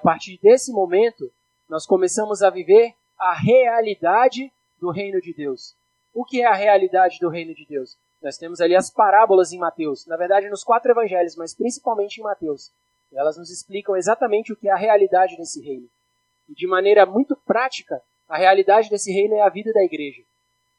A partir desse momento, nós começamos a viver a realidade do reino de Deus. O que é a realidade do reino de Deus? Nós temos ali as parábolas em Mateus, na verdade nos 4 evangelhos, mas principalmente em Mateus. Elas nos explicam exatamente o que é a realidade desse reino. E de maneira muito prática, a realidade desse reino é a vida da igreja.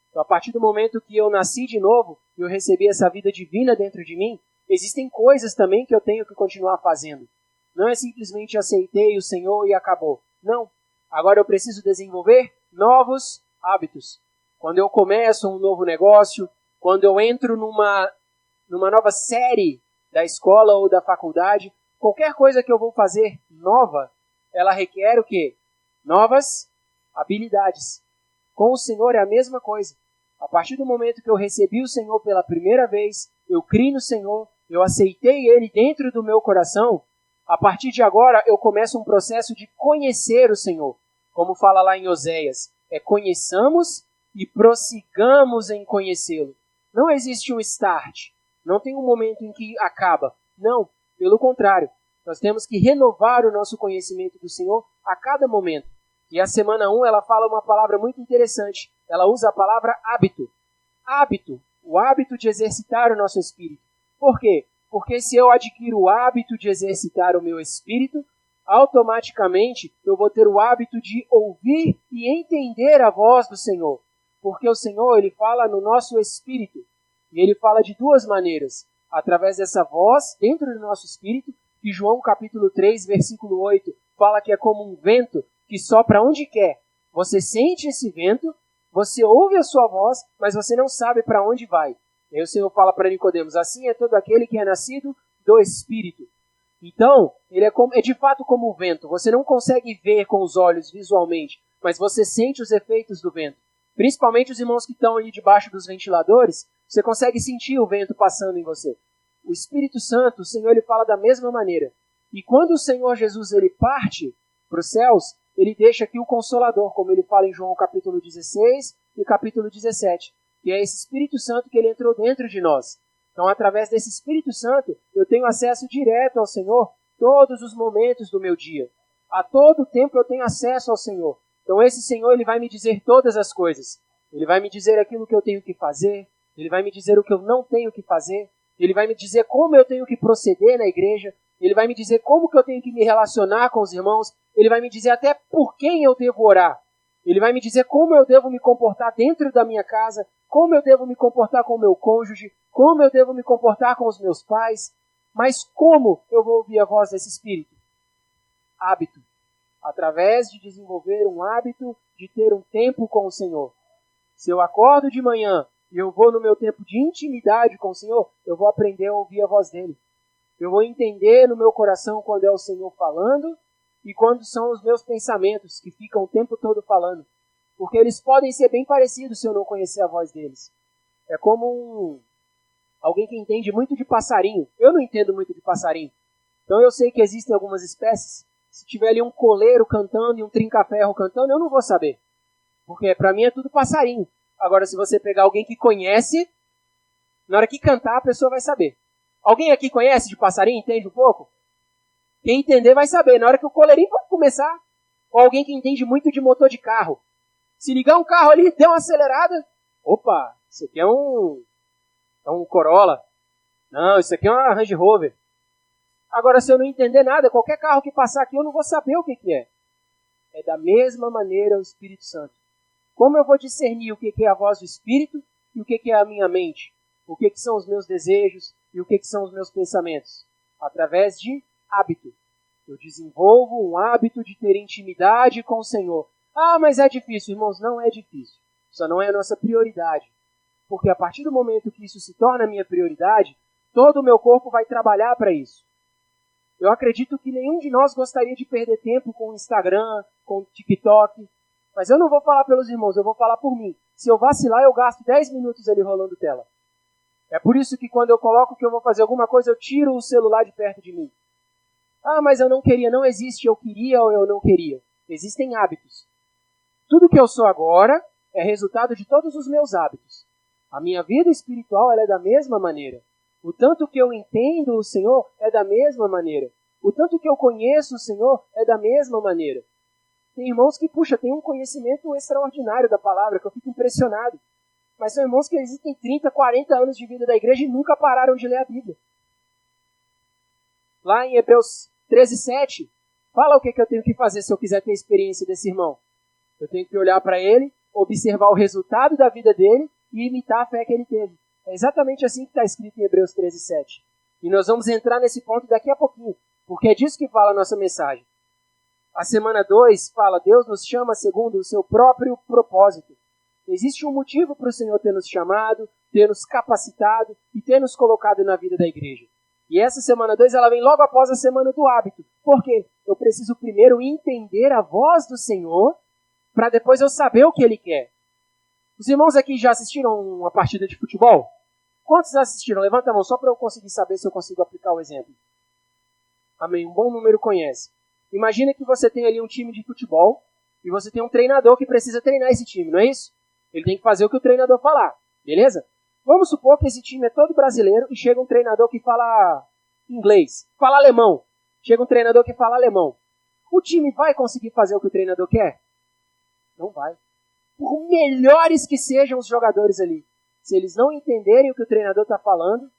Então, a partir do momento que eu nasci de novo, e eu recebi essa vida divina dentro de mim, existem coisas também que eu tenho que continuar fazendo. Não é simplesmente aceitei o Senhor e acabou. Não. Agora eu preciso desenvolver novos hábitos. Quando eu começo um novo negócio, quando eu entro numa nova série da escola ou da faculdade, qualquer coisa que eu vou fazer nova, ela requer o quê? Novas habilidades. Com o Senhor é a mesma coisa. A partir do momento que eu recebi o Senhor pela primeira vez, eu criei no Senhor, eu aceitei Ele dentro do meu coração, a partir de agora eu começo um processo de conhecer o Senhor. Como fala lá em Oséias, conheçamos e prossigamos em conhecê-lo. Não existe um start, não tem um momento em que acaba. Não, pelo contrário, nós temos que renovar o nosso conhecimento do Senhor a cada momento. E a semana 1 ela fala uma palavra muito interessante. Ela usa a palavra hábito. Hábito, o hábito de exercitar o nosso espírito. Por quê? Porque se eu adquiro o hábito de exercitar o meu espírito, automaticamente eu vou ter o hábito de ouvir e entender a voz do Senhor. Porque o Senhor, Ele fala no nosso espírito. E Ele fala de 2 maneiras. Através dessa voz, dentro do nosso espírito, que João capítulo 3, versículo 8, fala que é como um vento que sopra onde quer. Você sente esse vento, você ouve a sua voz, mas você não sabe para onde vai. E aí o Senhor fala para Nicodemos, assim é todo aquele que é nascido do Espírito. Então, ele é de fato como o vento. Você não consegue ver com os olhos visualmente, mas você sente os efeitos do vento. Principalmente os irmãos que estão ali debaixo dos ventiladores, você consegue sentir o vento passando em você. O Espírito Santo, o Senhor, ele fala da mesma maneira. E quando o Senhor Jesus ele parte para os céus, ele deixa aqui o Consolador, como ele fala em João capítulo 16 e capítulo 17, que é esse Espírito Santo que ele entrou dentro de nós. Então, através desse Espírito Santo, eu tenho acesso direto ao Senhor todos os momentos do meu dia. A todo tempo eu tenho acesso ao Senhor. Então, esse Senhor ele vai me dizer todas as coisas. Ele vai me dizer aquilo que eu tenho que fazer, ele vai me dizer o que eu não tenho que fazer, ele vai me dizer como eu tenho que proceder na igreja, ele vai me dizer como que eu tenho que me relacionar com os irmãos, ele vai me dizer até por quem eu devo orar. Ele vai me dizer como eu devo me comportar dentro da minha casa, como eu devo me comportar com o meu cônjuge, como eu devo me comportar com os meus pais. Mas como eu vou ouvir a voz desse Espírito? Hábito. Através de desenvolver um hábito de ter um tempo com o Senhor. Se eu acordo de manhã e eu vou no meu tempo de intimidade com o Senhor, eu vou aprender a ouvir a voz dele. Eu vou entender no meu coração quando é o Senhor falando e quando são os meus pensamentos que ficam o tempo todo falando. Porque eles podem ser bem parecidos se eu não conhecer a voz deles. É como alguém que entende muito de passarinho. Eu não entendo muito de passarinho. Então eu sei que existem algumas espécies. Se tiver ali um coleiro cantando e um trinca-ferro cantando, eu não vou saber. Porque para mim é tudo passarinho. Agora, se você pegar alguém que conhece, na hora que cantar, a pessoa vai saber. Alguém aqui conhece de passarinho? Entende um pouco? Quem entender vai saber. Na hora que o coleirinho começar, ou alguém que entende muito de motor de carro. Se ligar um carro ali, der uma acelerada, opa, isso aqui é um Corolla. Não, isso aqui é uma Range Rover. Agora, se eu não entender nada, qualquer carro que passar aqui, eu não vou saber o que é. É da mesma maneira o Espírito Santo. Como eu vou discernir o que é a voz do Espírito e o que é a minha mente? O que são os meus desejos e o que são os meus pensamentos? Através de hábito. Eu desenvolvo um hábito de ter intimidade com o Senhor. Ah, mas é difícil. Irmãos, não é difícil. Só não é a nossa prioridade. Porque a partir do momento que isso se torna a minha prioridade, todo o meu corpo vai trabalhar para isso. Eu acredito que nenhum de nós gostaria de perder tempo com o Instagram, com o TikTok. Mas eu não vou falar pelos irmãos, eu vou falar por mim. Se eu vacilar, eu gasto 10 minutos ali rolando tela. É por isso que quando eu coloco que eu vou fazer alguma coisa, eu tiro o celular de perto de mim. Ah, mas eu não queria. Não existe eu queria ou eu não queria. Existem hábitos. Tudo que eu sou agora é resultado de todos os meus hábitos. A minha vida espiritual ela é da mesma maneira. O tanto que eu entendo o Senhor é da mesma maneira. O tanto que eu conheço o Senhor é da mesma maneira. Tem irmãos que, tem um conhecimento extraordinário da palavra, que eu fico impressionado. Mas são irmãos que existem 30, 40 anos de vida da igreja e nunca pararam de ler a Bíblia. Lá em Hebreus 13:7, fala o que eu tenho que fazer se eu quiser ter a experiência desse irmão. Eu tenho que olhar para ele, observar o resultado da vida dele e imitar a fé que ele teve. É exatamente assim que está escrito em Hebreus 13:7. E nós vamos entrar nesse ponto daqui a pouquinho, porque é disso que fala a nossa mensagem. A semana 2 fala, Deus nos chama segundo o seu próprio propósito. Existe um motivo para o Senhor ter nos chamado, ter nos capacitado e ter nos colocado na vida da igreja. E essa semana 2, ela vem logo após a semana do hábito. Por quê? Eu preciso primeiro entender a voz do Senhor, para depois eu saber o que Ele quer. Os irmãos aqui já assistiram uma partida de futebol? Quantos assistiram? Levanta a mão só para eu conseguir saber se eu consigo aplicar o exemplo. Amém. Um bom número conhece. Imagina que você tem ali um time de futebol e você tem um treinador que precisa treinar esse time, não é isso? Ele tem que fazer o que o treinador falar, beleza? Vamos supor que esse time é todo brasileiro e chega um treinador que fala inglês, fala alemão. Chega um treinador que fala alemão. O time vai conseguir fazer o que o treinador quer? Não vai. Por melhores que sejam os jogadores ali, se eles não entenderem o que o treinador está falando,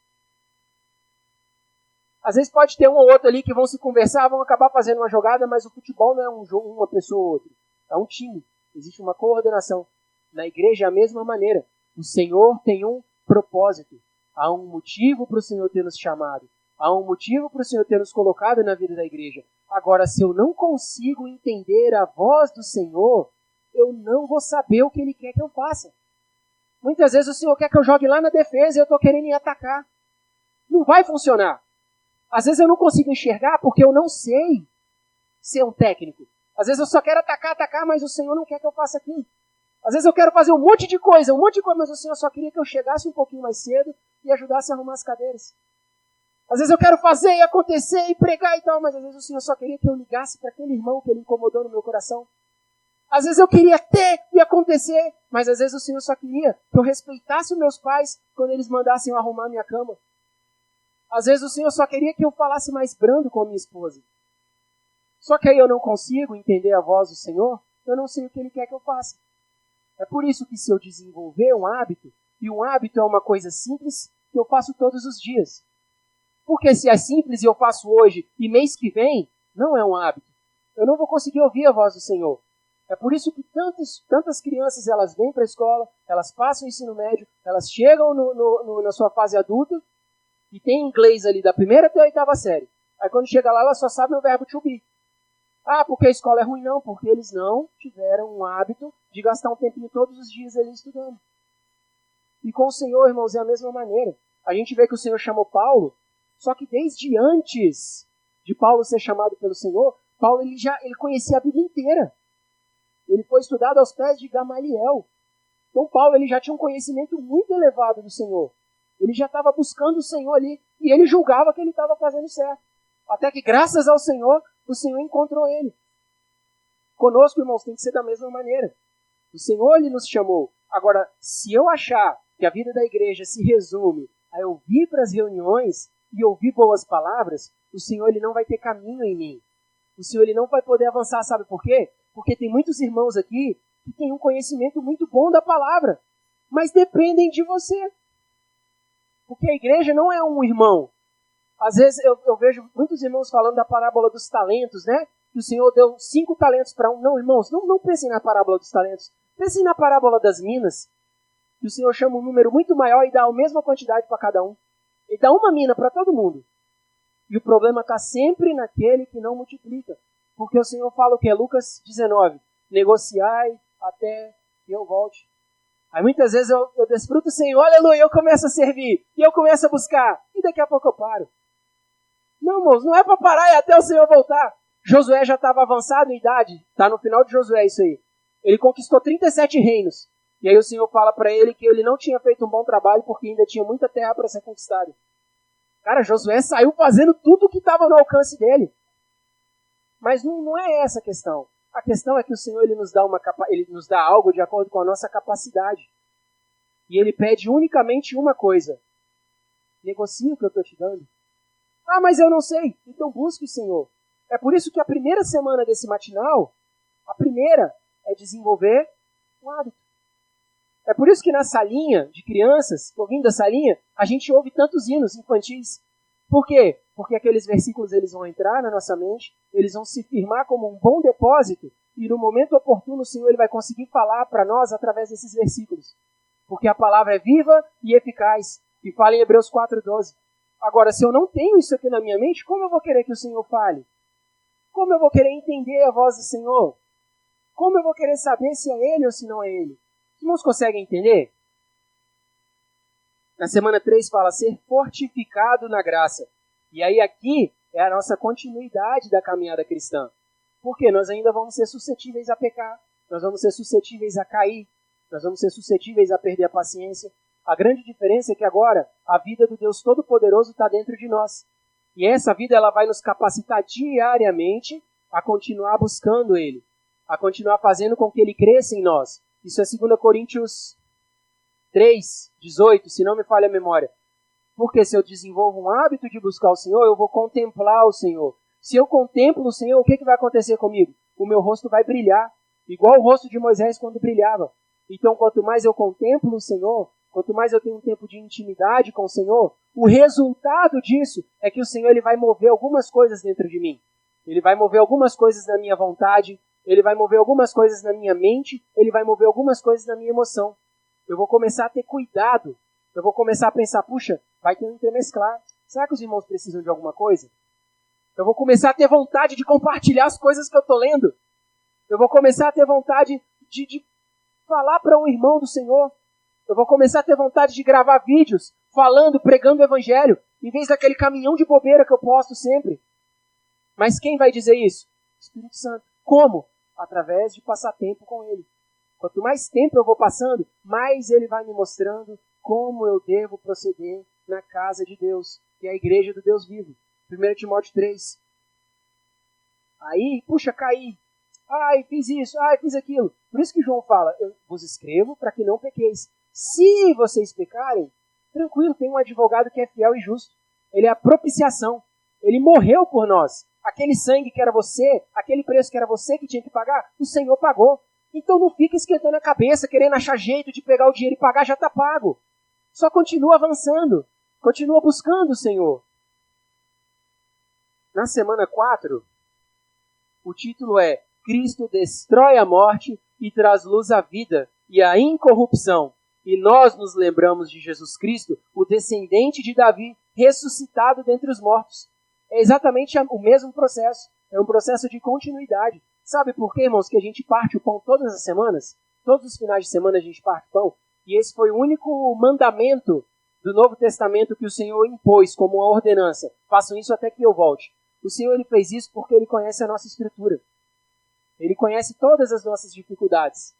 às vezes pode ter um ou outro ali que vão se conversar, vão acabar fazendo uma jogada, mas o futebol não é um jogo, uma pessoa ou outra. É um time. Existe uma coordenação. Na igreja é a mesma maneira. O Senhor tem um propósito. Há um motivo para o Senhor ter nos chamado. Há um motivo para o Senhor ter nos colocado na vida da igreja. Agora, se eu não consigo entender a voz do Senhor, eu não vou saber o que Ele quer que eu faça. Muitas vezes o Senhor quer que eu jogue lá na defesa e eu estou querendo ir atacar. Não vai funcionar. Às vezes eu não consigo enxergar porque eu não sei ser um técnico. Às vezes eu só quero atacar, mas o Senhor não quer que eu faça aquilo. Às vezes eu quero fazer um monte de coisa, mas o Senhor só queria que eu chegasse um pouquinho mais cedo e ajudasse a arrumar as cadeiras. Às vezes eu quero fazer e acontecer e pregar e tal, mas às vezes o Senhor só queria que eu ligasse para aquele irmão que Ele incomodou no meu coração. Às vezes eu queria ter e acontecer, mas às vezes o Senhor só queria que eu respeitasse os meus pais quando eles mandassem eu arrumar minha cama. Às vezes o Senhor só queria que eu falasse mais brando com a minha esposa. Só que aí eu não consigo entender a voz do Senhor, eu não sei o que Ele quer que eu faça. É por isso que se eu desenvolver um hábito, e um hábito é uma coisa simples que eu faço todos os dias. Porque se é simples e eu faço hoje e mês que vem, não é um hábito. Eu não vou conseguir ouvir a voz do Senhor. É por isso que tantas crianças elas vêm para a escola, elas passam o ensino médio, elas chegam na sua fase adulta e tem inglês ali da primeira até a 8ª série. Aí quando chega lá, ela só sabe o verbo to be. Ah, porque a escola é ruim? Não, porque eles não tiveram um hábito de gastar um tempinho todos os dias ali estudando. E com o Senhor, irmãos, é a mesma maneira. A gente vê que o Senhor chamou Paulo, só que desde antes de Paulo ser chamado pelo Senhor, Paulo ele conhecia a Bíblia inteira. Ele foi estudado aos pés de Gamaliel. Então Paulo ele já tinha um conhecimento muito elevado do Senhor. Ele já estava buscando o Senhor ali e ele julgava que ele estava fazendo certo. Até que graças ao Senhor, o Senhor encontrou ele. Conosco, irmãos, tem que ser da mesma maneira. O Senhor ele nos chamou. Agora, se eu achar que a vida da igreja se resume a eu vir para as reuniões e ouvir boas palavras, o Senhor ele não vai ter caminho em mim. O Senhor ele não vai poder avançar, sabe por quê? Porque tem muitos irmãos aqui que têm um conhecimento muito bom da palavra, mas dependem de você. Porque a igreja não é um irmão. Às vezes eu vejo muitos irmãos falando da parábola dos talentos, né? Que o Senhor deu 5 talentos para um. Não, irmãos, não pensem na parábola dos talentos. Pensem na parábola das minas. Que o Senhor chama um número muito maior e dá a mesma quantidade para cada um. Ele dá uma mina para todo mundo. E o problema está sempre naquele que não multiplica. Porque o Senhor fala o que? Lucas 19. Negociai até que eu volte. Aí muitas vezes eu desfruto o Senhor, aleluia, eu começo a servir. E eu começo a buscar. E daqui a pouco eu paro. Não, irmãos, não é para parar e até o Senhor voltar. Josué já estava avançado em idade. Está no final de Josué isso aí. Ele conquistou 37 reinos. E aí o Senhor fala para ele que ele não tinha feito um bom trabalho porque ainda tinha muita terra para ser conquistada. Cara, Josué saiu fazendo tudo o que estava no alcance dele. Mas não é essa a questão. A questão é que o Senhor ele nos dá algo de acordo com a nossa capacidade. E Ele pede unicamente uma coisa. Negocie o que eu estou te dando. Ah, mas eu não sei. Então busque o Senhor. É por isso que a primeira semana desse matinal, a primeira é desenvolver um hábito. É por isso que na salinha de crianças, ouvindo a salinha, a gente ouve tantos hinos infantis. Por quê? Porque aqueles versículos eles vão entrar na nossa mente, eles vão se firmar como um bom depósito, e no momento oportuno o Senhor ele vai conseguir falar para nós através desses versículos. Porque a palavra é viva e eficaz, e fala em Hebreus 4:12. Agora, se eu não tenho isso aqui na minha mente, como eu vou querer que o Senhor fale? Como eu vou querer entender a voz do Senhor? Como eu vou querer saber se é Ele ou se não é Ele? Os irmãos conseguem entender? Na semana 3 fala ser fortificado na graça. E aí aqui é a nossa continuidade da caminhada cristã. Porque nós ainda vamos ser suscetíveis a pecar, nós vamos ser suscetíveis a cair, nós vamos ser suscetíveis a perder a paciência. A grande diferença é que agora a vida do Deus Todo-Poderoso está dentro de nós. E essa vida ela vai nos capacitar diariamente a continuar buscando Ele, a continuar fazendo com que Ele cresça em nós. Isso é 2 Coríntios 3:18, se não me falha a memória. Porque se eu desenvolvo um hábito de buscar o Senhor, eu vou contemplar o Senhor. Se eu contemplo o Senhor, o que vai acontecer comigo? O meu rosto vai brilhar, igual o rosto de Moisés quando brilhava. Então, quanto mais eu contemplo o Senhor, quanto mais eu tenho um tempo de intimidade com o Senhor, o resultado disso é que o Senhor ele vai mover algumas coisas dentro de mim. Ele vai mover algumas coisas na minha vontade, Ele vai mover algumas coisas na minha mente, Ele vai mover algumas coisas na minha emoção. Eu vou começar a ter cuidado. Eu vou começar a pensar, puxa, vai ter um entremesclar. Será que os irmãos precisam de alguma coisa? Eu vou começar a ter vontade de compartilhar as coisas que eu estou lendo. Eu vou começar a ter vontade de falar para um irmão do Senhor. Eu vou começar a ter vontade de gravar vídeos falando, pregando o Evangelho, em vez daquele caminhão de bobeira que eu posto sempre. Mas quem vai dizer isso? O Espírito Santo. Como? Através de passar tempo com Ele. Quanto mais tempo eu vou passando, mais Ele vai me mostrando como eu devo proceder na casa de Deus, que é a igreja do Deus vivo. 1 Timóteo 3. Aí, puxa, caí. Ai, fiz isso, ai, fiz aquilo. Por isso que João fala, eu vos escrevo para que não pequeis. Se vocês pecarem, tranquilo, tem um advogado que é fiel e justo. Ele é a propiciação. Ele morreu por nós. Aquele sangue que era você, aquele preço que era você que tinha que pagar, o Senhor pagou. Então não fica esquentando a cabeça, querendo achar jeito de pegar o dinheiro e pagar, já está pago. Só continua avançando. Continua buscando o Senhor. Na semana 4, o título é Cristo destrói a morte e traz luz à vida e à incorrupção. E nós nos lembramos de Jesus Cristo, o descendente de Davi, ressuscitado dentre os mortos. É exatamente o mesmo processo. É um processo de continuidade. Sabe por quê, irmãos, que a gente parte o pão todas as semanas? Todos os finais de semana a gente parte o pão. E esse foi o único mandamento do Novo Testamento que o Senhor impôs como uma ordenança. Façam isso até que eu volte. O Senhor ele fez isso porque Ele conhece a nossa estrutura. Ele conhece todas as nossas dificuldades.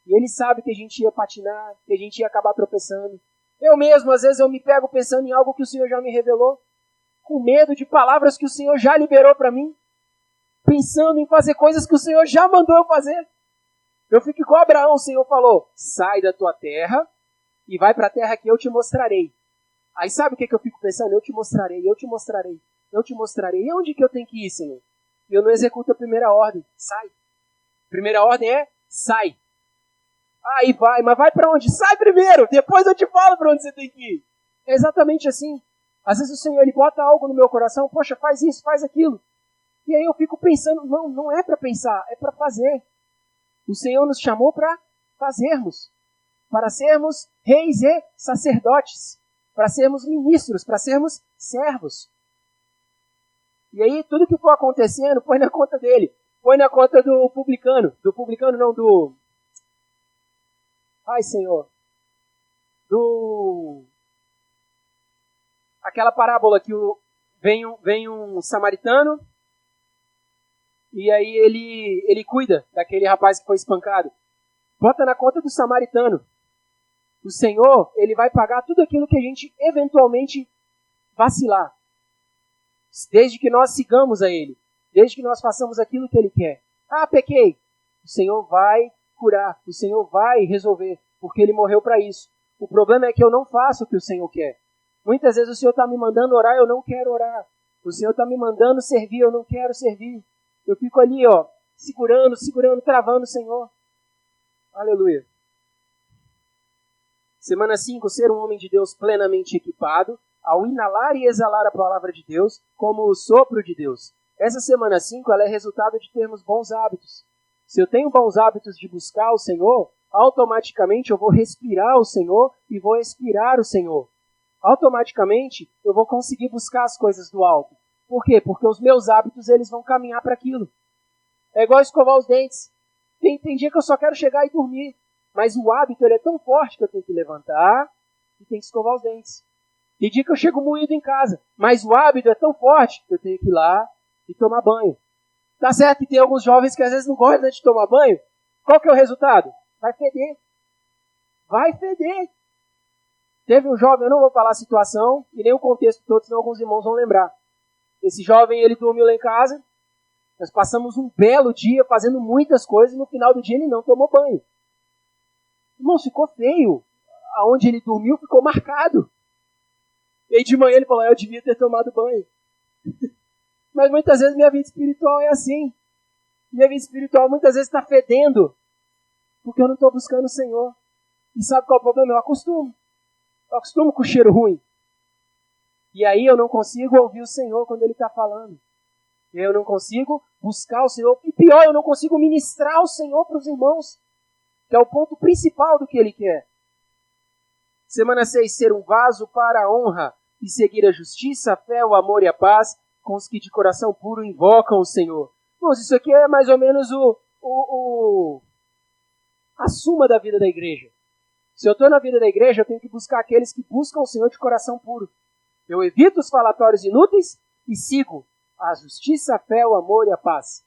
E Ele sabe que a gente ia patinar, que a gente ia acabar tropeçando. Eu mesmo, às vezes, eu me pego pensando em algo que o Senhor já me revelou, com medo de palavras que o Senhor já liberou para mim, pensando em fazer coisas que o Senhor já mandou eu fazer. Eu fico igual Abraão, o Senhor falou, sai da tua terra e vai para a terra que eu te mostrarei. Aí sabe o que eu fico pensando? Eu te mostrarei, eu te mostrarei, eu te mostrarei. E onde que eu tenho que ir, Senhor? E eu não executo a primeira ordem, sai. Primeira ordem é, sai. Aí vai, mas vai para onde? Sai primeiro, depois eu te falo para onde você tem que ir. É exatamente assim. Às vezes o Senhor ele bota algo no meu coração, poxa, faz isso, faz aquilo. E aí eu fico pensando, não é para pensar, é para fazer. O Senhor nos chamou para fazermos, para sermos reis e sacerdotes, para sermos ministros, para sermos servos. E aí tudo que for acontecendo, põe na conta dele. Põe na conta do publicano. Do publicano não, do... Ai, Senhor. Aquela parábola que vem um samaritano e aí ele cuida daquele rapaz que foi espancado. Bota na conta do samaritano. O Senhor, ele vai pagar tudo aquilo que a gente eventualmente vacilar. Desde que nós sigamos a Ele. Desde que nós façamos aquilo que Ele quer. Ah, pequei. O Senhor vai curar. O Senhor vai resolver. Porque Ele morreu para isso. O problema é que eu não faço o que o Senhor quer. Muitas vezes o Senhor está me mandando orar, eu não quero orar. O Senhor está me mandando servir, eu não quero servir. Eu fico ali, segurando, travando o Senhor. Aleluia. Semana 5, ser um homem de Deus plenamente equipado, ao inalar e exalar a palavra de Deus como o sopro de Deus. Essa semana 5, ela é resultado de termos bons hábitos. Se eu tenho bons hábitos de buscar o Senhor, automaticamente eu vou respirar o Senhor e vou expirar o Senhor. Automaticamente eu vou conseguir buscar as coisas do alto. Por quê? Porque os meus hábitos eles vão caminhar para aquilo. É igual escovar os dentes. Tem dia que eu só quero chegar e dormir. Mas o hábito ele é tão forte que eu tenho que levantar e tenho que escovar os dentes. Tem dia que eu chego moído em casa. Mas o hábito é tão forte que eu tenho que ir lá e tomar banho. Tá certo que tem alguns jovens que às vezes não gostam de tomar banho. Qual que é o resultado? Vai feder. Vai feder. Teve um jovem, eu não vou falar a situação e nem o contexto todo, senão alguns irmãos vão lembrar. Esse jovem, ele dormiu lá em casa. Nós passamos um belo dia fazendo muitas coisas e no final do dia ele não tomou banho. Irmão, ficou feio. Aonde ele dormiu ficou marcado. E aí de manhã ele falou, eu devia ter tomado banho. Mas muitas vezes minha vida espiritual é assim. Minha vida espiritual muitas vezes está fedendo. Porque eu não estou buscando o Senhor. E sabe qual é o problema? Eu acostumo. Eu acostumo com o cheiro ruim. E aí eu não consigo ouvir o Senhor quando Ele está falando. Eu não consigo buscar o Senhor. E pior, eu não consigo ministrar o Senhor para os irmãos. Que é o ponto principal do que Ele quer. Semana 6, ser um vaso para a honra e seguir a justiça, a fé, o amor e a paz com os que de coração puro invocam o Senhor. Irmãos, isso aqui é mais ou menos a suma da vida da igreja. Se eu estou na vida da igreja, eu tenho que buscar aqueles que buscam o Senhor de coração puro. Eu evito os falatórios inúteis e sigo a justiça, a fé, o amor e a paz.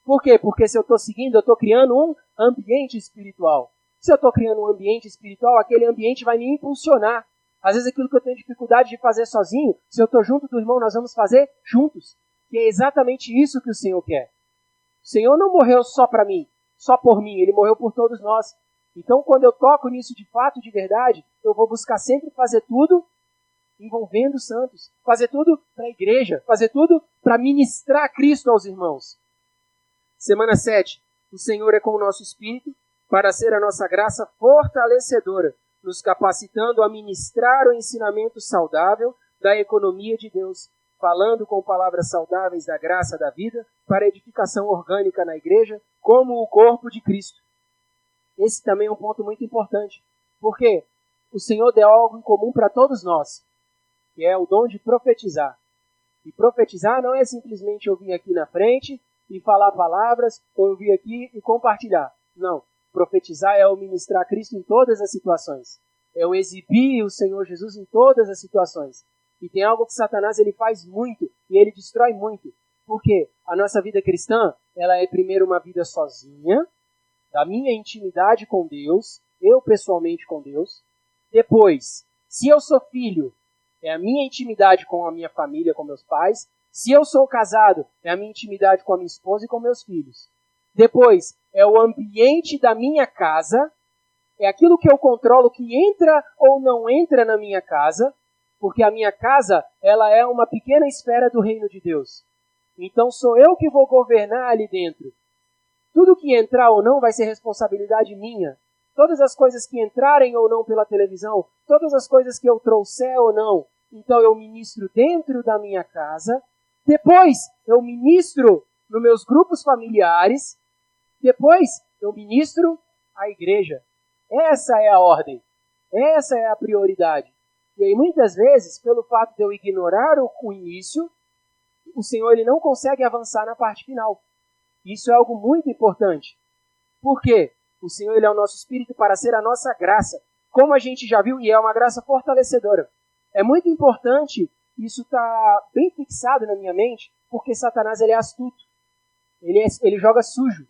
Por quê? Porque se eu estou seguindo, eu estou criando um ambiente espiritual. Se eu estou criando um ambiente espiritual, aquele ambiente vai me impulsionar. Às vezes aquilo que eu tenho dificuldade de fazer sozinho, se eu estou junto do irmão, nós vamos fazer juntos. Que é exatamente isso que o Senhor quer. O Senhor não morreu só para mim, só por mim, Ele morreu por todos nós. Então, quando eu toco nisso de fato, de verdade, eu vou buscar sempre fazer tudo envolvendo os santos. Fazer tudo para a igreja, fazer tudo para ministrar Cristo aos irmãos. Semana 7. O Senhor é com o nosso espírito, para ser a nossa graça fortalecedora, nos capacitando a ministrar o ensinamento saudável da economia de Deus, falando com palavras saudáveis da graça da vida, para edificação orgânica na igreja, como o corpo de Cristo. Esse também é um ponto muito importante, porque o Senhor deu algo em comum para todos nós, que é o dom de profetizar. E profetizar não é simplesmente eu vir aqui na frente e falar palavras, ou eu vir aqui e compartilhar. Não. Profetizar é eu ministrar Cristo em todas as situações. É eu exibir o Senhor Jesus em todas as situações. E tem algo que Satanás ele faz muito e ele destrói muito. Porque a nossa vida cristã, ela é primeiro uma vida sozinha, da minha intimidade com Deus, eu pessoalmente com Deus. Depois, se eu sou filho, é a minha intimidade com a minha família, com meus pais. Se eu sou casado, é a minha intimidade com a minha esposa e com meus filhos. Depois, é o ambiente da minha casa, é aquilo que eu controlo que entra ou não entra na minha casa, porque a minha casa, ela é uma pequena esfera do reino de Deus. Então sou eu que vou governar ali dentro. Tudo que entrar ou não vai ser responsabilidade minha. Todas as coisas que entrarem ou não pela televisão, todas as coisas que eu trouxer ou não, então eu ministro dentro da minha casa. Depois eu ministro nos meus grupos familiares. Depois, eu ministro à igreja. Essa é a ordem. Essa é a prioridade. E aí, muitas vezes, pelo fato de eu ignorar o início, o Senhor ele não consegue avançar na parte final. Isso é algo muito importante. Por quê? O Senhor ele é o nosso espírito para ser a nossa graça. Como a gente já viu, e é uma graça fortalecedora. É muito importante, isso está bem fixado na minha mente, porque Satanás ele é astuto. Ele joga sujo.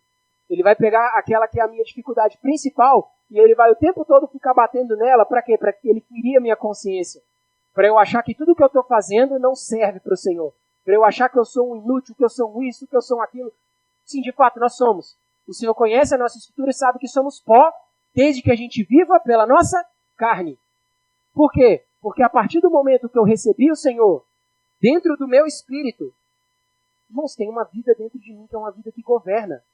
Ele vai pegar aquela que é a minha dificuldade principal e ele vai o tempo todo ficar batendo nela. Para quê? Para que ele ferir a minha consciência. Para eu achar que tudo que eu estou fazendo não serve para o Senhor. Para eu achar que eu sou um inútil, que eu sou um isso, que eu sou um aquilo. Sim, de fato, nós somos. O Senhor conhece a nossa estrutura e sabe que somos pó, desde que a gente viva pela nossa carne. Por quê? Porque a partir do momento que eu recebi o Senhor, dentro do meu espírito. Irmãos, tem uma vida dentro de mim que é uma vida que governa.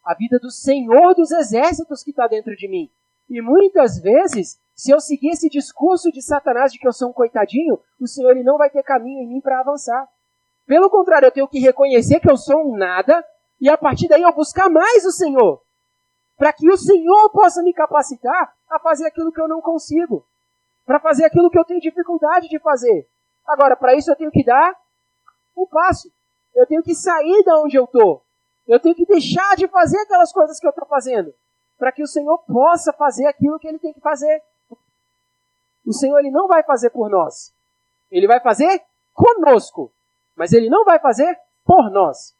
A vida do Senhor dos Exércitos que está dentro de mim. E muitas vezes, se eu seguir esse discurso de Satanás de que eu sou um coitadinho, o Senhor ele não vai ter caminho em mim para avançar. Pelo contrário, eu tenho que reconhecer que eu sou um nada e a partir daí eu buscar mais o Senhor. Para que o Senhor possa me capacitar a fazer aquilo que eu não consigo. Para fazer aquilo que eu tenho dificuldade de fazer. Agora, para isso eu tenho que dar um passo. Eu tenho que sair da onde eu estou. Eu tenho que deixar de fazer aquelas coisas que eu estou fazendo. Para que o Senhor possa fazer aquilo que Ele tem que fazer. O Senhor ele não vai fazer por nós. Ele vai fazer conosco. Mas Ele não vai fazer por nós.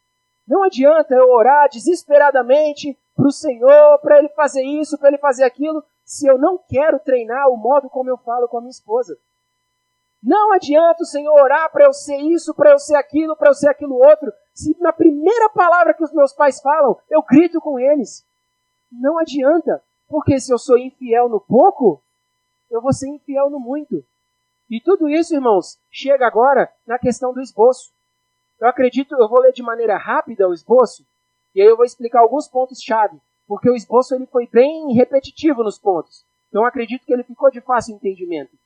Não adianta eu orar desesperadamente para o Senhor, para Ele fazer isso, para Ele fazer aquilo, se eu não quero treinar o modo como eu falo com a minha esposa. Não adianta o Senhor orar para eu ser isso, para eu ser aquilo outro, se na primeira palavra que os meus pais falam, eu grito com eles. Não adianta, porque se eu sou infiel no pouco, eu vou ser infiel no muito. E tudo isso, irmãos, chega agora na questão do esboço. Eu vou ler de maneira rápida o esboço, e aí eu vou explicar alguns pontos-chave, porque o esboço ele foi bem repetitivo nos pontos. Então eu acredito que ele ficou de fácil entendimento.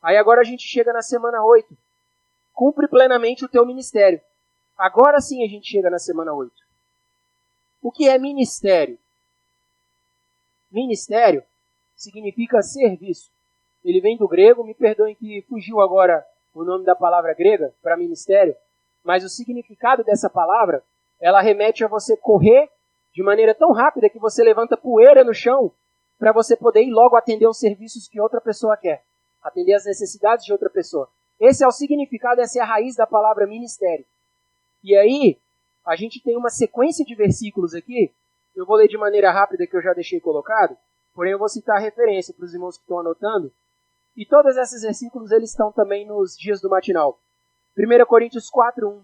Aí agora a gente chega na semana 8. Cumpre plenamente o teu ministério. Agora sim a gente chega na semana 8. O que é ministério? Ministério significa serviço. Ele vem do grego, me perdoem que fugiu agora o nome da palavra grega para ministério, mas o significado dessa palavra, ela remete a você correr de maneira tão rápida que você levanta poeira no chão para você poder ir logo atender os serviços que outra pessoa quer. Atender as necessidades de outra pessoa. Esse é o significado, essa é a raiz da palavra ministério. E aí, a gente tem uma sequência de versículos aqui. Eu vou ler de maneira rápida que eu já deixei colocado, porém eu vou citar a referência para os irmãos que estão anotando. E todos esses versículos eles estão também nos dias do matinal. 1 Coríntios 4:1.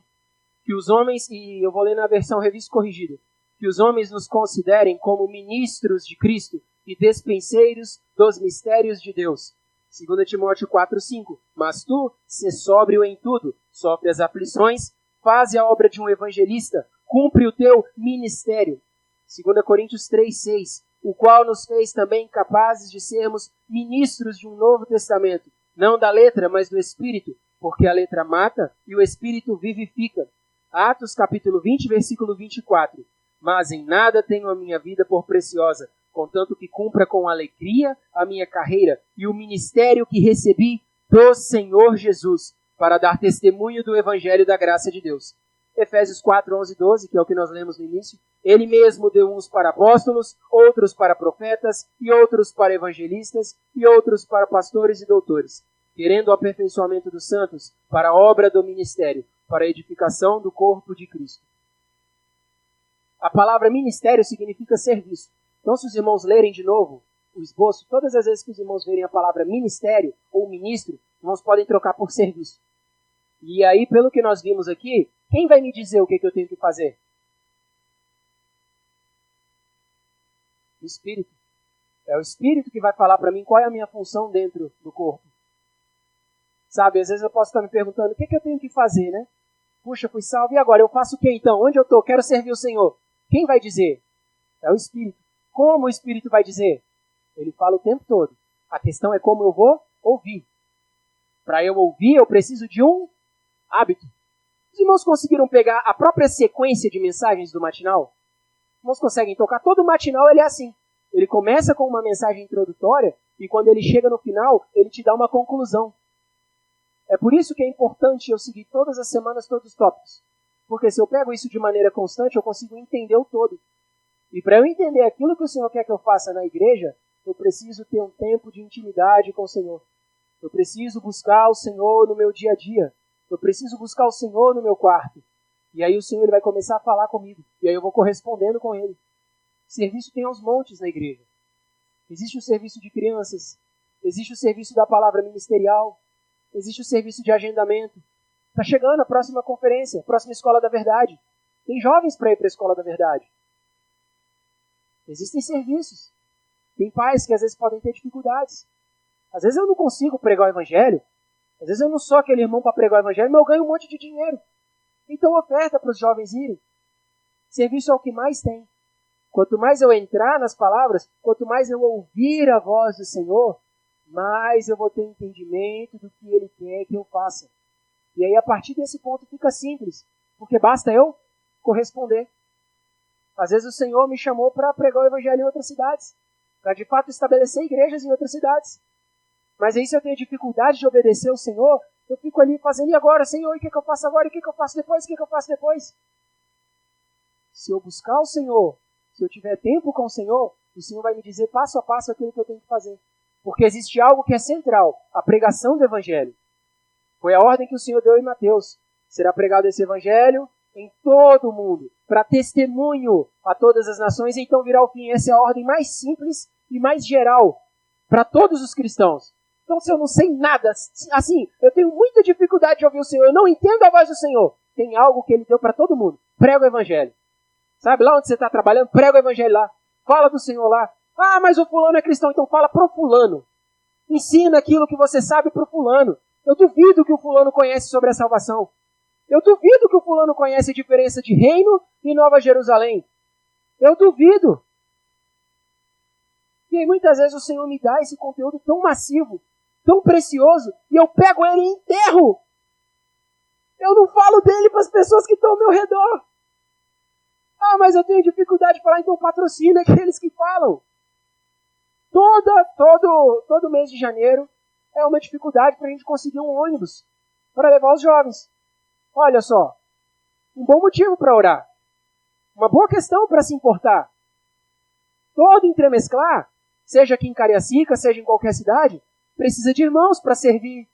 Que os homens, e eu vou ler na versão revista corrigida, que os homens nos considerem como ministros de Cristo e despenseiros dos mistérios de Deus. 2 Timóteo 4:5. Mas tu, sê sóbrio em tudo, sofre as aflições, faze a obra de um evangelista, cumpre o teu ministério. 2 Coríntios 3:6. O qual nos fez também capazes de sermos ministros de um novo testamento, não da letra, mas do Espírito, porque a letra mata e o Espírito vivifica. Atos capítulo 20, versículo 24. Mas em nada tenho a minha vida por preciosa, contanto que cumpra com alegria a minha carreira e o ministério que recebi do Senhor Jesus, para dar testemunho do Evangelho da graça de Deus. Efésios 4, 11 e 12, que é o que nós lemos no início. Ele mesmo deu uns para apóstolos, outros para profetas, e outros para evangelistas, e outros para pastores e doutores, querendo o aperfeiçoamento dos santos, para a obra do ministério, para a edificação do corpo de Cristo. A palavra ministério significa serviço. Então, se os irmãos lerem de novo o esboço, todas as vezes que os irmãos verem a palavra ministério ou ministro, os irmãos podem trocar por serviço. E aí, pelo que nós vimos aqui, quem vai me dizer o que eu tenho que fazer? O Espírito. É o Espírito que vai falar para mim qual é a minha função dentro do corpo. Sabe, às vezes eu posso estar me perguntando, o que eu tenho que fazer, né? Puxa, fui salvo, e agora? Eu faço o que então? Onde eu estou? Quero servir o Senhor. Quem vai dizer? É o Espírito. Como o Espírito vai dizer? Ele fala o tempo todo. A questão é como eu vou ouvir. Para eu ouvir, eu preciso de um hábito. Os irmãos conseguiram pegar a própria sequência de mensagens do matinal? Os irmãos conseguem tocar? Todo matinal ele é assim. Ele começa com uma mensagem introdutória e quando ele chega no final, ele te dá uma conclusão. É por isso que é importante eu seguir todas as semanas todos os tópicos. Porque se eu pego isso de maneira constante, eu consigo entender o todo. E para eu entender aquilo que o Senhor quer que eu faça na igreja, eu preciso ter um tempo de intimidade com o Senhor. Eu preciso buscar o Senhor no meu dia a dia. Eu preciso buscar o Senhor no meu quarto. E aí o Senhor ele vai começar a falar comigo. E aí eu vou correspondendo com Ele. Serviço tem aos montes na igreja. Existe o serviço de crianças. Existe o serviço da palavra ministerial. Existe o serviço de agendamento. Está chegando a próxima conferência, a próxima Escola da Verdade. Tem jovens para ir para a Escola da Verdade. Existem serviços. Tem pais que às vezes podem ter dificuldades. Às vezes eu não consigo pregar o Evangelho Às vezes eu não sou aquele irmão para pregar o evangelho, mas eu ganho um monte de dinheiro. Então oferta para os jovens irem. Serviço é o que mais tem. Quanto mais eu entrar nas palavras, quanto mais eu ouvir a voz do Senhor, mais eu vou ter entendimento do que Ele quer que eu faça. E aí a partir desse ponto fica simples, porque basta eu corresponder. Às vezes o Senhor me chamou para pregar o evangelho em outras cidades, para de fato estabelecer igrejas em outras cidades. Mas aí se eu tenho dificuldade de obedecer ao Senhor, eu fico ali fazendo, e agora, Senhor, o que eu faço agora? O que eu faço depois? O que eu faço depois? Se eu buscar o Senhor, se eu tiver tempo com o Senhor vai me dizer passo a passo aquilo que eu tenho que fazer. Porque existe algo que é central, a pregação do evangelho. Foi a ordem que o Senhor deu em Mateus. Será pregado esse evangelho em todo o mundo, para testemunho a todas as nações, e então virá o fim. Essa é a ordem mais simples e mais geral para todos os cristãos. Então, se eu não sei nada, assim, eu tenho muita dificuldade de ouvir o Senhor, eu não entendo a voz do Senhor, tem algo que Ele deu para todo mundo. Prega o evangelho. Sabe, lá onde você está trabalhando, prega o evangelho lá. Fala do Senhor lá. Ah, mas o fulano é cristão, então fala pro fulano. Ensina aquilo que você sabe pro fulano. Eu duvido que o fulano conhece sobre a salvação. Eu duvido que o fulano conhece a diferença de reino e Nova Jerusalém. Eu duvido. E aí muitas vezes o Senhor me dá esse conteúdo tão massivo, tão precioso, e eu pego ele e enterro. Eu não falo dele para as pessoas que estão ao meu redor. Ah, mas eu tenho dificuldade de falar, então patrocina aqueles que falam. Todo mês de janeiro é uma dificuldade para a gente conseguir um ônibus para levar os jovens. Olha só, um bom motivo para orar. Uma boa questão para se importar. Todo entremesclar, seja aqui em Cariacica, seja em qualquer cidade, precisa de irmãos para servir.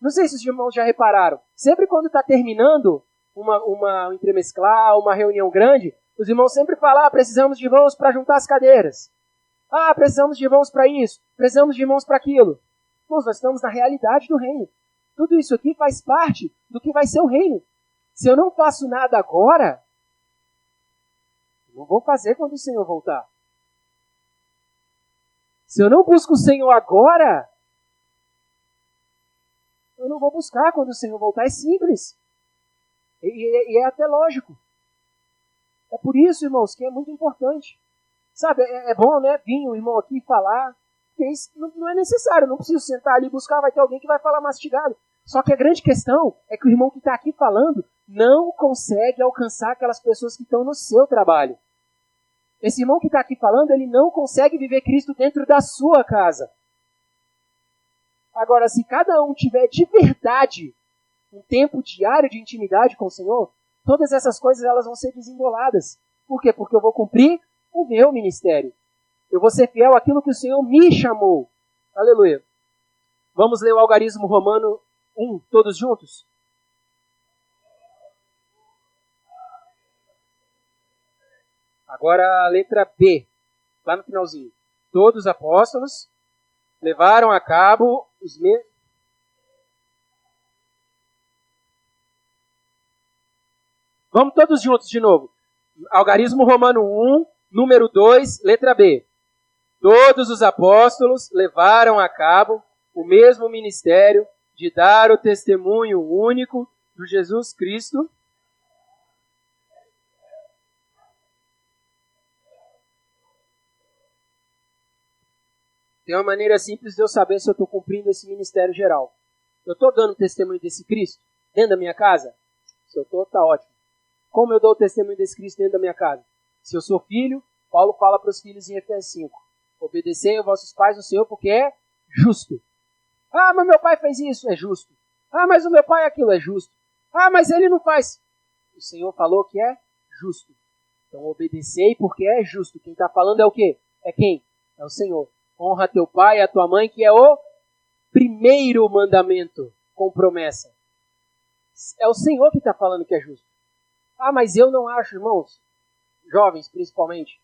Não sei se os irmãos já repararam. Sempre quando está terminando um entremesclar, uma reunião grande, os irmãos sempre falam, precisamos de irmãos para juntar as cadeiras. Precisamos de irmãos para isso. Precisamos de irmãos para aquilo. Irmãos, nós estamos na realidade do reino. Tudo isso aqui faz parte do que vai ser o reino. Se eu não faço nada agora, eu não vou fazer quando o Senhor voltar. Se eu não busco o Senhor agora, eu não vou buscar quando o Senhor voltar. É simples. E é até lógico. É por isso, irmãos, que é muito importante. Sabe, é bom, né, vir um irmão aqui falar, porque isso não é necessário, não preciso sentar ali e buscar, vai ter alguém que vai falar mastigado. Só que a grande questão é que o irmão que está aqui falando não consegue alcançar aquelas pessoas que estão no seu trabalho. Esse irmão que está aqui falando, ele não consegue viver Cristo dentro da sua casa. Agora, se cada um tiver de verdade um tempo diário de intimidade com o Senhor, todas essas coisas elas vão ser desemboladas. Por quê? Porque eu vou cumprir o meu ministério. Eu vou ser fiel àquilo que o Senhor me chamou. Aleluia. Vamos ler o algarismo romano 1, todos juntos? Agora a letra B, lá no finalzinho. Todos os apóstolos levaram a cabo os mesmos... Vamos todos juntos de novo. Algarismo romano 1, número 2, letra B. Todos os apóstolos levaram a cabo o mesmo ministério de dar o testemunho único do Jesus Cristo. Tem uma maneira simples de eu saber se eu estou cumprindo esse ministério geral. Eu estou dando testemunho desse Cristo dentro da minha casa? Se eu estou, está ótimo. Como eu dou o testemunho desse Cristo dentro da minha casa? Se eu sou filho, Paulo fala para os filhos em Efésios 5. Obedecei aos vossos pais no Senhor porque é justo. Mas meu pai fez isso, é justo. Mas o meu pai aquilo, é justo. Mas ele não faz. O Senhor falou que é justo. Então obedecei porque é justo. Quem está falando é o quê? É quem? É o Senhor. Honra teu pai e a tua mãe, que é o primeiro mandamento com promessa. É o Senhor que está falando que é justo. Mas eu não acho, irmãos, jovens principalmente,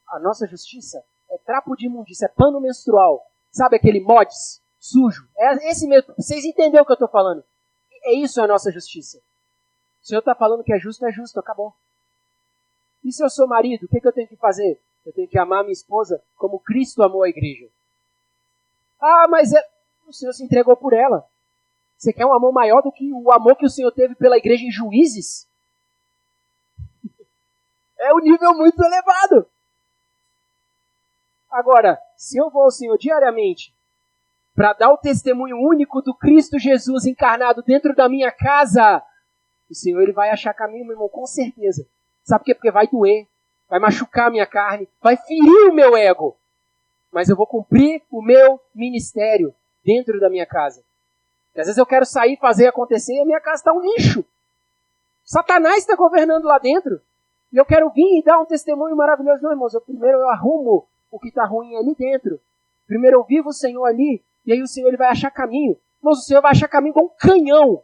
a nossa justiça é trapo de imundícia, é pano menstrual. Sabe aquele mods sujo? É esse mesmo. Vocês entenderam o que eu estou falando? É isso a nossa justiça. O Senhor está falando que é justo, acabou. E se eu sou marido, o que eu tenho que fazer? Eu tenho que amar minha esposa como Cristo amou a igreja. Mas o Senhor se entregou por ela. Você quer um amor maior do que o amor que o Senhor teve pela igreja em Juízes? É um nível muito elevado. Agora, se eu vou ao Senhor diariamente para dar o testemunho único do Cristo Jesus encarnado dentro da minha casa, o Senhor ele vai achar caminho, meu irmão, com certeza. Sabe por quê? Porque vai doer, vai machucar a minha carne, vai ferir o meu ego. Mas eu vou cumprir o meu ministério dentro da minha casa. E às vezes eu quero sair, fazer acontecer e a minha casa está um lixo. Satanás está governando lá dentro. E eu quero vir e dar um testemunho maravilhoso. Não, irmãos, primeiro eu arrumo o que está ruim ali dentro. Primeiro eu vivo o Senhor ali, e aí o Senhor ele vai achar caminho. Irmãos, o Senhor vai achar caminho com um canhão.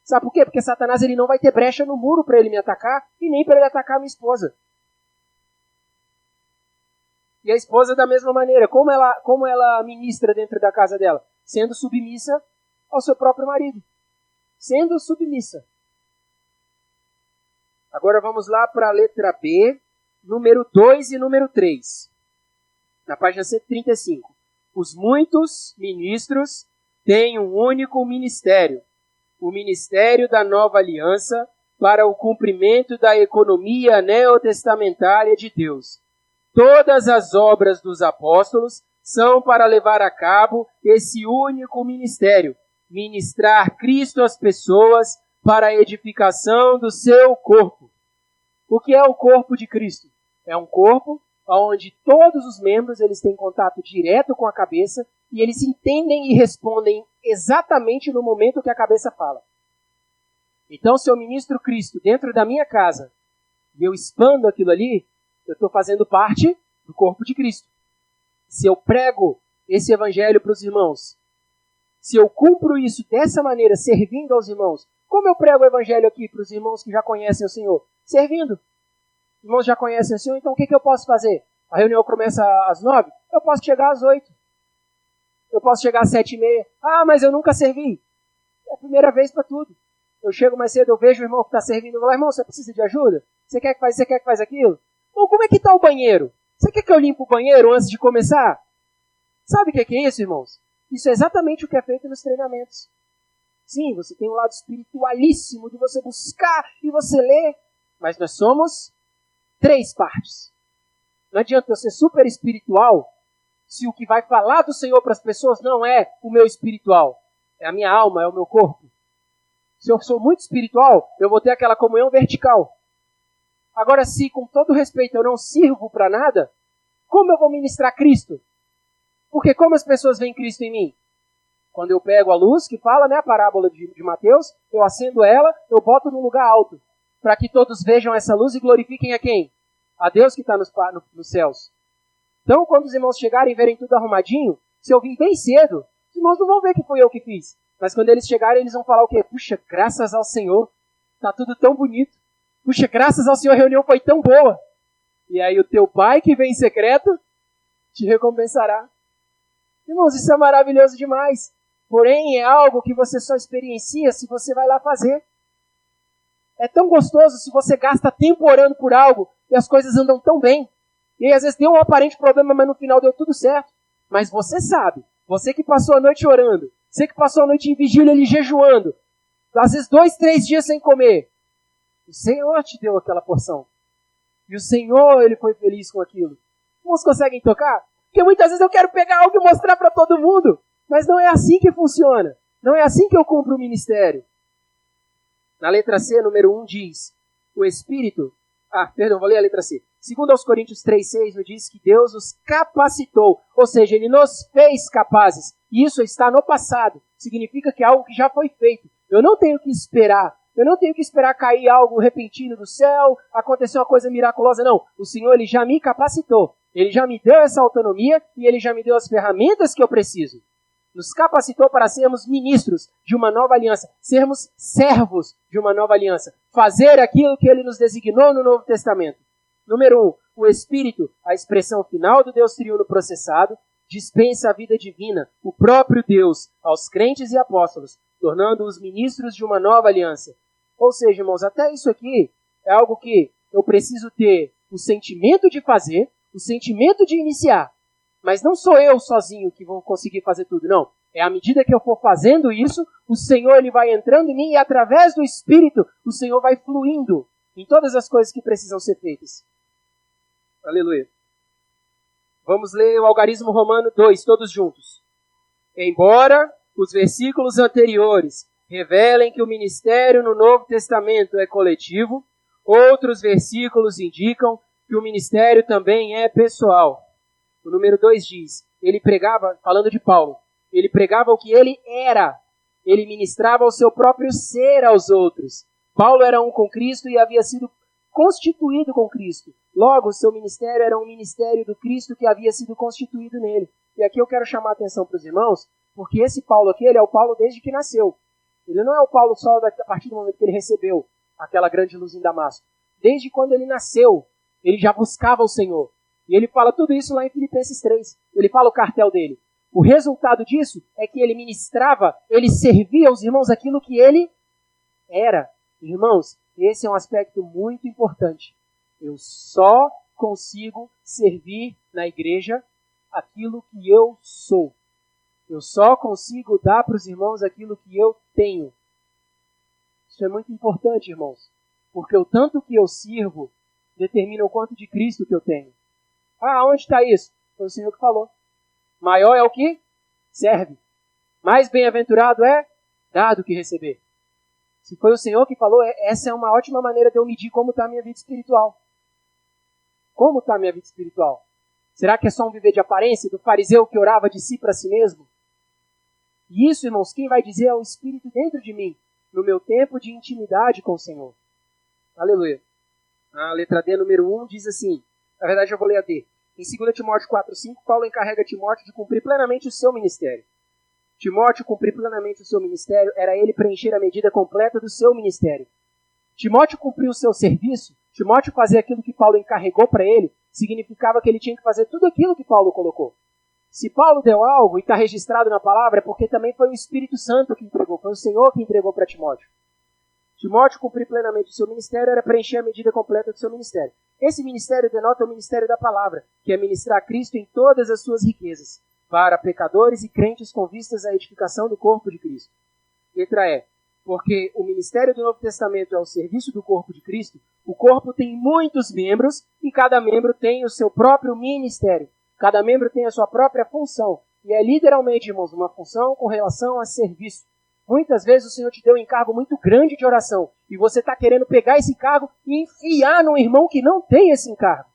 Sabe por quê? Porque Satanás ele não vai ter brecha no muro para ele me atacar, e nem para ele atacar a minha esposa. E a esposa da mesma maneira. Como ela ministra dentro da casa dela? Sendo submissa ao seu próprio marido. Sendo submissa. Agora vamos lá para a letra B, número 2 e número 3. Na página 135. Os muitos ministros têm um único ministério. O ministério da nova aliança para o cumprimento da economia neotestamentária de Deus. Todas as obras dos apóstolos são para levar a cabo esse único ministério. Ministrar Cristo às pessoas para a edificação do seu corpo. O que é o corpo de Cristo? É um corpo onde todos os membros eles têm contato direto com a cabeça e eles entendem e respondem exatamente no momento que a cabeça fala. Então, se eu ministro Cristo dentro da minha casa e eu expando aquilo ali, eu estou fazendo parte do corpo de Cristo. Se eu prego esse evangelho para os irmãos, se eu cumpro isso dessa maneira, servindo aos irmãos, como eu prego o evangelho aqui para os irmãos que já conhecem o Senhor? Servindo. Os irmãos já conhecem o Senhor, então o que eu posso fazer? A reunião começa às 9, eu posso chegar às 8. Eu posso chegar às 7h30. Ah, mas eu nunca servi. É a primeira vez para tudo. Eu chego mais cedo, eu vejo o irmão que está servindo, eu falo, irmão, você precisa de ajuda? Você quer que faz aquilo? Bom, como é que está o banheiro? Você quer que eu limpe o banheiro antes de começar? Sabe o que é isso, irmãos? Isso é exatamente o que é feito nos treinamentos. Sim, você tem um lado espiritualíssimo de você buscar e você ler, mas nós somos 3 partes. Não adianta eu ser super espiritual se o que vai falar do Senhor para as pessoas não é o meu espiritual, é a minha alma, é o meu corpo. Se eu sou muito espiritual, eu vou ter aquela comunhão vertical. Agora, se com todo respeito eu não sirvo para nada, como eu vou ministrar Cristo? Porque como as pessoas veem Cristo em mim? Quando eu pego a luz, que fala, a parábola de Mateus, eu acendo ela, eu boto num lugar alto, para que todos vejam essa luz e glorifiquem a quem? A Deus que está nos céus. Então, quando os irmãos chegarem e verem tudo arrumadinho, se eu vim bem cedo, os irmãos não vão ver que foi eu que fiz. Mas quando eles chegarem, eles vão falar o quê? Puxa, graças ao Senhor, está tudo tão bonito. Puxa, graças ao Senhor, a reunião foi tão boa. E aí o teu pai que vem em secreto te recompensará. Irmãos, isso é maravilhoso demais. Porém, é algo que você só experiencia se você vai lá fazer. É tão gostoso se você gasta tempo orando por algo e as coisas andam tão bem. E aí, às vezes, deu um aparente problema, mas no final deu tudo certo. Mas você sabe, você que passou a noite orando, você que passou a noite em vigília ali jejuando, às vezes 2, 3 dias sem comer, o Senhor te deu aquela porção. E o Senhor, Ele foi feliz com aquilo. Uns conseguem tocar? Porque muitas vezes eu quero pegar algo e mostrar para todo mundo. Mas não é assim que funciona. Não é assim que eu cumpro o ministério. Na letra C, número 1, diz, o Espírito... vou ler a letra C. Segundo aos Coríntios 3,6, nos diz que Deus os capacitou. Ou seja, Ele nos fez capazes. E isso está no passado. Significa que é algo que já foi feito. Eu não tenho que esperar. Eu não tenho que esperar cair algo repentino do céu, acontecer uma coisa miraculosa, não. O Senhor, Ele já me capacitou. Ele já me deu essa autonomia e Ele já me deu as ferramentas que eu preciso. Nos capacitou para sermos ministros de uma nova aliança, sermos servos de uma nova aliança, fazer aquilo que Ele nos designou no Novo Testamento. Número 1, o Espírito, a expressão final do Deus triuno processado, dispensa a vida divina, o próprio Deus, aos crentes e apóstolos, tornando-os ministros de uma nova aliança. Ou seja, irmãos, até isso aqui é algo que eu preciso ter o sentimento de fazer, o sentimento de iniciar. Mas não sou eu sozinho que vou conseguir fazer tudo, não. É à medida que eu for fazendo isso, o Senhor ele vai entrando em mim e através do Espírito, o Senhor vai fluindo em todas as coisas que precisam ser feitas. Aleluia. Vamos ler o Algarismo Romano 2, todos juntos. Embora os versículos anteriores revelem que o ministério no Novo Testamento é coletivo, outros versículos indicam que o ministério também é pessoal. O número 2 diz, ele pregava, falando de Paulo, ele pregava o que ele era, ele ministrava o seu próprio ser aos outros. Paulo era um com Cristo e havia sido constituído com Cristo. Logo, o seu ministério era um ministério do Cristo que havia sido constituído nele. E aqui eu quero chamar a atenção para os irmãos, porque esse Paulo aqui, ele é o Paulo desde que nasceu. Ele não é o Paulo só a partir do momento que ele recebeu aquela grande luz em Damasco. Desde quando ele nasceu, ele já buscava o Senhor. E ele fala tudo isso lá em Filipenses 3. Ele fala o cartel dele. O resultado disso é que ele ministrava, ele servia aos irmãos aquilo que ele era. Irmãos, esse é um aspecto muito importante. Eu só consigo servir na igreja aquilo que eu sou. Eu só consigo dar para os irmãos aquilo que eu tenho. Isso é muito importante, irmãos. Porque o tanto que eu sirvo determina o quanto de Cristo que eu tenho. Ah, onde está isso? Foi o Senhor que falou. Maior é o que serve. Mais bem-aventurado é dar do que receber. Se foi o Senhor que falou, essa é uma ótima maneira de eu medir como está a minha vida espiritual. Como está a minha vida espiritual? Será que é só um viver de aparência do fariseu que orava de si para si mesmo? E isso, irmãos, quem vai dizer é o Espírito dentro de mim, no meu tempo de intimidade com o Senhor. Aleluia. A letra D, número 1, diz assim, na verdade eu vou ler a D. Em 2 Timóteo 4,5, Paulo encarrega Timóteo de cumprir plenamente o seu ministério. Timóteo cumprir plenamente o seu ministério era ele preencher a medida completa do seu ministério. Timóteo cumprir o seu serviço, Timóteo fazer aquilo que Paulo encarregou para ele, significava que ele tinha que fazer tudo aquilo que Paulo colocou. Se Paulo deu algo e está registrado na palavra, é porque também foi o Espírito Santo que entregou, foi o Senhor que entregou para Timóteo. Timóteo cumprir plenamente o seu ministério era preencher a medida completa do seu ministério. Esse ministério denota o ministério da palavra, que é ministrar Cristo em todas as suas riquezas, para pecadores e crentes com vistas à edificação do corpo de Cristo. Letra E. Porque o ministério do Novo Testamento é o serviço do corpo de Cristo, o corpo tem muitos membros e cada membro tem o seu próprio ministério. Cada membro tem a sua própria função. E é literalmente, irmãos, uma função com relação a serviço. Muitas vezes o Senhor te deu um encargo muito grande de oração e você está querendo pegar esse encargo e enfiar num irmão que não tem esse encargo.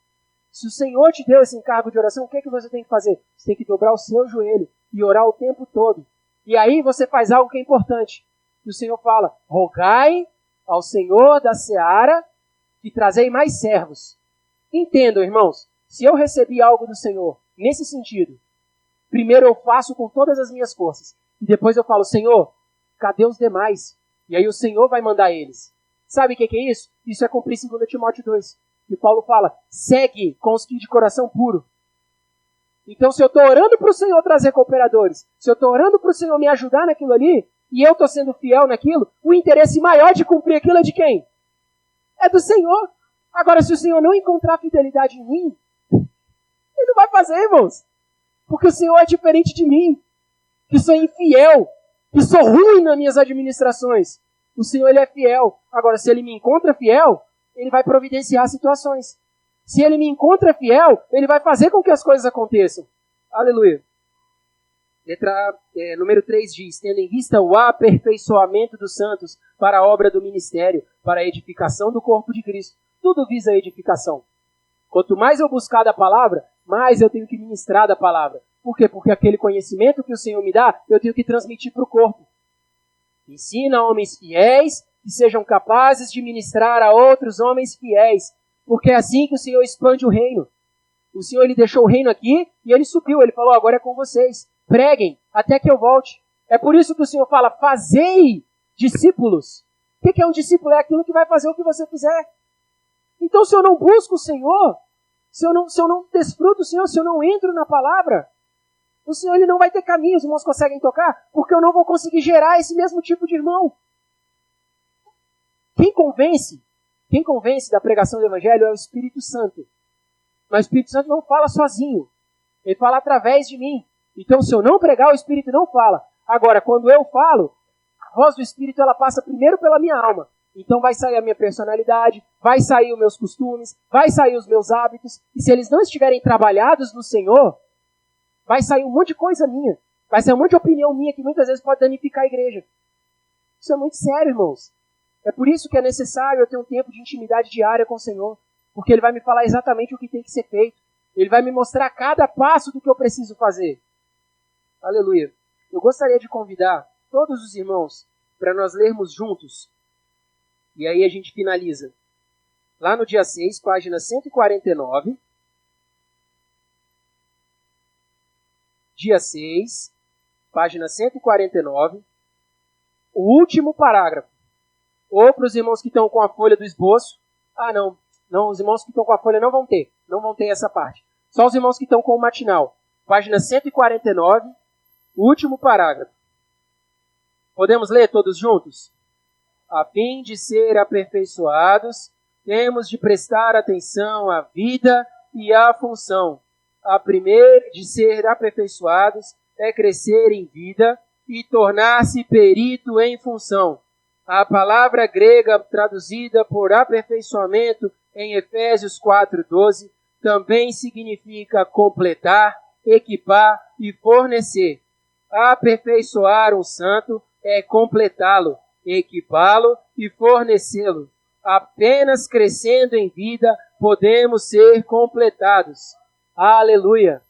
Se o Senhor te deu esse encargo de oração, o que é que você tem que fazer? Você tem que dobrar o seu joelho e orar o tempo todo. E aí você faz algo que é importante. Que o Senhor fala, rogai ao Senhor da seara que trazei mais servos. Entendam, irmãos, se eu recebi algo do Senhor nesse sentido, primeiro eu faço com todas as minhas forças. E depois eu falo, Senhor, cadê os demais? E aí o Senhor vai mandar eles. Sabe o que é isso? Isso é cumprir 2 Timóteo 2. Que Paulo fala, segue com os que de coração puro. Então se eu estou orando para o Senhor trazer cooperadores, se eu estou orando para o Senhor me ajudar naquilo ali, e eu estou sendo fiel naquilo, o interesse maior de cumprir aquilo é de quem? É do Senhor. Agora, se o Senhor não encontrar fidelidade em mim, Ele não vai fazer, irmãos. Porque o Senhor é diferente de mim, que sou infiel, que sou ruim nas minhas administrações. O Senhor, Ele é fiel. Agora, se Ele me encontra fiel, Ele vai providenciar situações. Se Ele me encontra fiel, Ele vai fazer com que as coisas aconteçam. Aleluia. Letra número 3 diz, tendo em vista o aperfeiçoamento dos santos para a obra do ministério, para a edificação do corpo de Cristo. Tudo visa a edificação. Quanto mais eu buscar da palavra, mais eu tenho que ministrar da palavra. Por quê? Porque aquele conhecimento que o Senhor me dá, eu tenho que transmitir para o corpo. Ensina homens fiéis que sejam capazes de ministrar a outros homens fiéis. Porque é assim que o Senhor expande o reino. O Senhor, Ele deixou o reino aqui e Ele subiu. Ele falou, agora é com vocês. Preguem até que eu volte. É por isso que o Senhor fala, fazei discípulos. O que é um discípulo? É aquilo que vai fazer o que você fizer. Então, se eu não busco o Senhor, se eu não desfruto o Senhor, se eu não entro na palavra, o Senhor, Ele não vai ter caminho, os irmãos conseguem tocar, porque eu não vou conseguir gerar esse mesmo tipo de irmão. Quem convence da pregação do Evangelho é o Espírito Santo. Mas o Espírito Santo não fala sozinho. Ele fala através de mim. Então, se eu não pregar, o Espírito não fala. Agora, quando eu falo, a voz do Espírito ela passa primeiro pela minha alma. Então vai sair a minha personalidade, vai sair os meus costumes, vai sair os meus hábitos. E se eles não estiverem trabalhados no Senhor, vai sair um monte de coisa minha. Vai sair um monte de opinião minha que muitas vezes pode danificar a igreja. Isso é muito sério, irmãos. É por isso que é necessário eu ter um tempo de intimidade diária com o Senhor. Porque Ele vai me falar exatamente o que tem que ser feito. Ele vai me mostrar cada passo do que eu preciso fazer. Aleluia. Eu gostaria de convidar todos os irmãos para nós lermos juntos. E aí a gente finaliza. Lá no dia 6, página 149. Dia 6, página 149. O último parágrafo. Ou para os irmãos que estão com a folha do esboço. Não, os irmãos que estão com a folha não vão ter essa parte. Só os irmãos que estão com o matinal. Página 149, o último parágrafo. Podemos ler todos juntos? A fim de ser aperfeiçoados, temos de prestar atenção à vida e à função. A primeira de ser aperfeiçoados é crescer em vida e tornar-se perito em função. A palavra grega traduzida por aperfeiçoamento em Efésios 4:12 também significa completar, equipar e fornecer. Aperfeiçoar um santo é completá-lo, equipá-lo e fornecê-lo. Apenas crescendo em vida podemos ser completados. Aleluia!